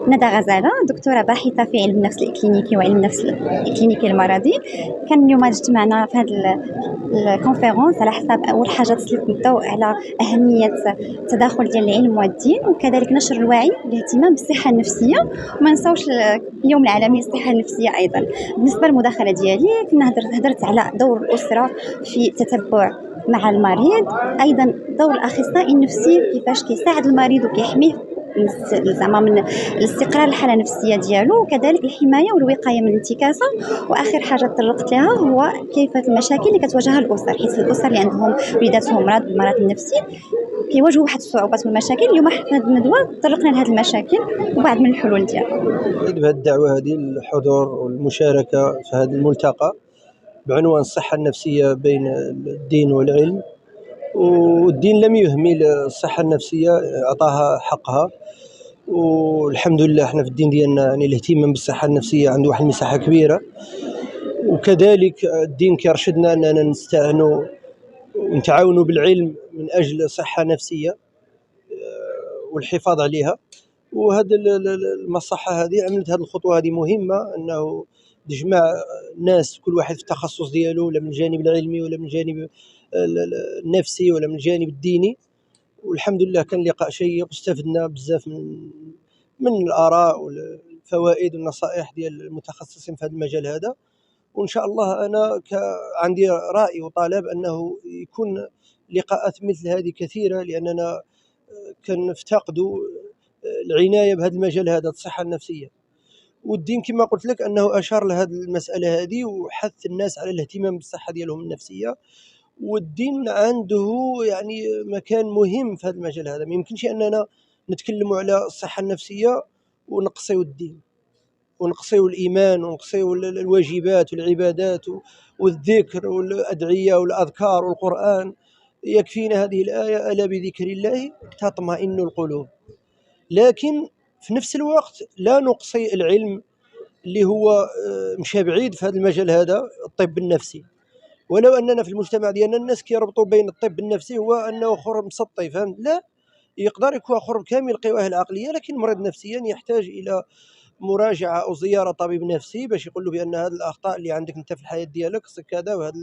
ندى غزالة، دكتورة باحثة في علم النفس الإكلينيكي وعلم النفس الإكلينيكي المرضي. كان اليوم اجتمعنا في هذا الكونفيرونس على حساب أول حاجة تسلط الضوء على أهمية التداخل ديال العلم والدين، وكذلك نشر الوعي والاهتمام بالصحة النفسية، وما نساوش اليوم العالمي للصحة النفسية أيضا. بالنسبة للمداخلة ديالي كنا هدرت على دور الأسرة في التتبع مع المريض، أيضا دور الأخصائي النفسي كيفاش كيساعد المريض وكيحميه زعما من الاستقرار الحاله النفسيه ديالو، وكذلك الحمايه والوقايه من الانتكاسه. واخر حاجه تطرقت لها هو كيف المشاكل اللي كتواجهها الاسر، حيت الاسر اللي عندهم وليداتهم بالمرض النفسي كيواجهوا واحد الصعوبات والمشاكل. اليوم في هذه الندوه تطرقنا لهذه المشاكل وبعض من الحلول ديالها. بهذه الدعوه هذه الحضور والمشاركه في هذا الملتقى بعنوان الصحه النفسيه بين الدين والعلم. والدين لم يهمل الصحه النفسيه، اعطاها حقها، والحمد لله احنا في الدين ديالنا يعني الاهتمام بالصحه النفسيه عنده واحد المساحه كبيره. وكذلك الدين كيرشدنا اننا نستعينوا ونتعاونوا بالعلم من اجل صحه نفسيه والحفاظ عليها. وهذا المصحه هذه عملت هذه الخطوه هذه مهمه، انه تجمع الناس كل واحد في التخصص ديالو، ولا من الجانب العلمي ولا من الجانب النفسي ولا من الجانب الديني. والحمد لله كان لقاء شيق واستفدنا بزاف من الآراء والفوائد والنصائح ديال المتخصصين في هذا المجال هذا. وإن شاء الله أنا عندي رأي وطلب أنه يكون لقاءات مثل هذه كثيرة، لأننا كنفتقد العناية بهذا المجال هذا، الصحة النفسية. والدين كما قلت لك أنه أشار لهذه المسألة هذه وحث الناس على الاهتمام بالصحة ديالهم النفسية. والدين عنده يعني مكان مهم في هذا المجال هذا. ما يمكنش أننا نتكلموا على الصحة النفسية ونقصيو الدين ونقصيو الإيمان ونقصيو الواجبات والعبادات والذكر والأدعية والأذكار والقرآن. يكفينا هذه الآية: ألا بذكر الله تطمئن القلوب. لكن في نفس الوقت لا نقصي العلم اللي هو مشى بعيد في هذا المجال هذا، الطب النفسي. ولو أننا في المجتمع ديالنا الناس كيربطوا بين الطب النفسي هو أنه خرم مسطي، فهمت؟ لا، يقدر يكون خرم كامل القواه العقلية، لكن مريض نفسيا يحتاج إلى مراجعة أو زيارة طبيب نفسي باش يقول له بأن هذه الأخطاء اللي عندك أنت في الحياة ديالك خصك كذا، وهذه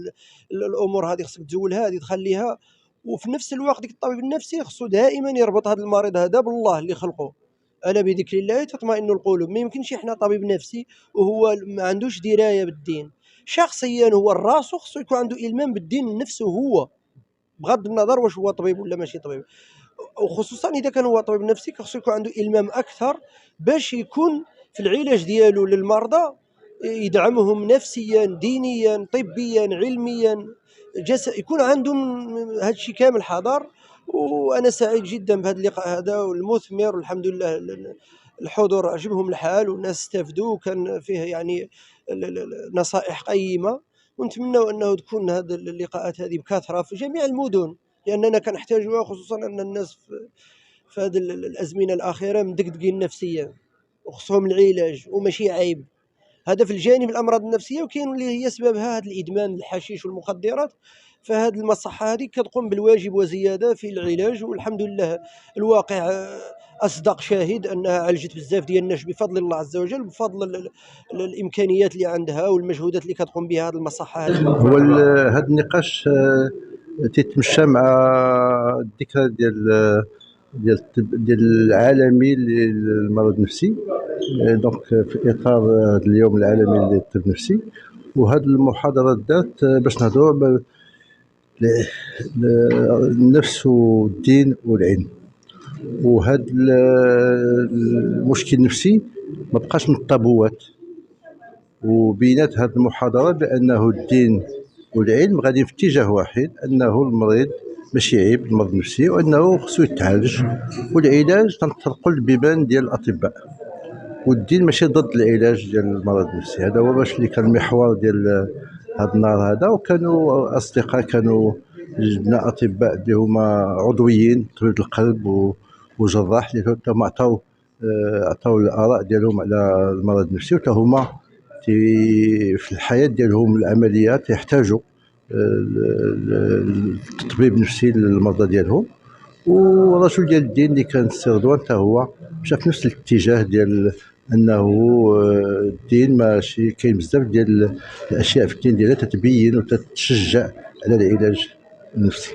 الأمور هذه خصك تزولها، هذه تخليها. وفي نفس الوقت ديك الطبيب النفسي خصو دائما يربط هذا المريض هذا بالله اللي خلقه: ألا بذكر الله تطمئن القلوب. ما يمكنش احنا طبيب نفسي وهو ما عندوش دراية بالدين. شخصيا هو الراس خصو يكون عنده إلمام بالدين نفسه هو، بغض النظر واش هو طبيب ولا ماشي طبيب. وخصوصا إذا كان هو طبيب نفسي خصو يكون عنده إلمام أكثر باش يكون في العلاج ديالو للمرضى يدعمهم نفسيا دينيا طبيا علميا يكون عندهم هذا الشيء كامل حضر. وأنا سعيد جدا بهذا اللقاء هذا والمثمر، والحمد لله الحضور عجبهم الحال والناس استفدوا، وكان فيه يعني نصائح قيمة. ونتمنى أنه تكون هذه اللقاءات هذه بكثرة في جميع المدن، لأننا كنحتاجوها، خصوصا أن الناس في هذه الأزمنة الأخيرة مدقدقين نفسيا وخصهم العلاج وماشي عيب. هذا في الجانب الأمراض النفسية، وكاين اللي هي سببها هذا الإدمان الحشيش والمخدرات. فهذه المصحة هذه كتقوم بالواجب وزيادة في العلاج، والحمد لله الواقع أصدق شاهد أنها عالجت بزاف ديال الناس بفضل الله عز وجل، بفضل الإمكانيات اللي عندها والمجهودات اللي كتقوم بها هذه المصحة هذه. هو هذا النقاش تتمشى مع الذكرى ديال العالمي للمرض النفسي، دونك في اطار هذا اليوم العالمي للطب النفسي. وهذه المحاضرات دارت باش نهضروا النفس والدين والعلم. وهذا المشكل النفسي ما بقاش من الطابوات، وبينات هذه المحاضرات بانه الدين والعلم غادي في اتجاه واحد، انه المريض ماشي عيب المرض النفسي، وانه خصو يتعالج. والعلاج تنطرقوا البيبان ديال الاطباء، والدين ماشي ضد العلاج ديال المرض النفسي. هذا هو باش اللي كان المحور ديال هذا النهار هذا. وكانوا اصدقاء، كانوا جبنا اطباء اللي هما عضويين طبيب القلب وجراح اللي هما عطاو الاراء ديالهم على المرض النفسي، وتا هما في الحياه ديالهم العمليات يحتاجوا التطبيب النفسي للمرضى ديالهم. والرجل ديال الدين اللي كان السي رضوان حتى هو مشى في نفس الاتجاه ديال انه الدين ماشي كاين بزاف ديال الاشياء في الدين ديالها تتبين وتتشجع على العلاج النفسي.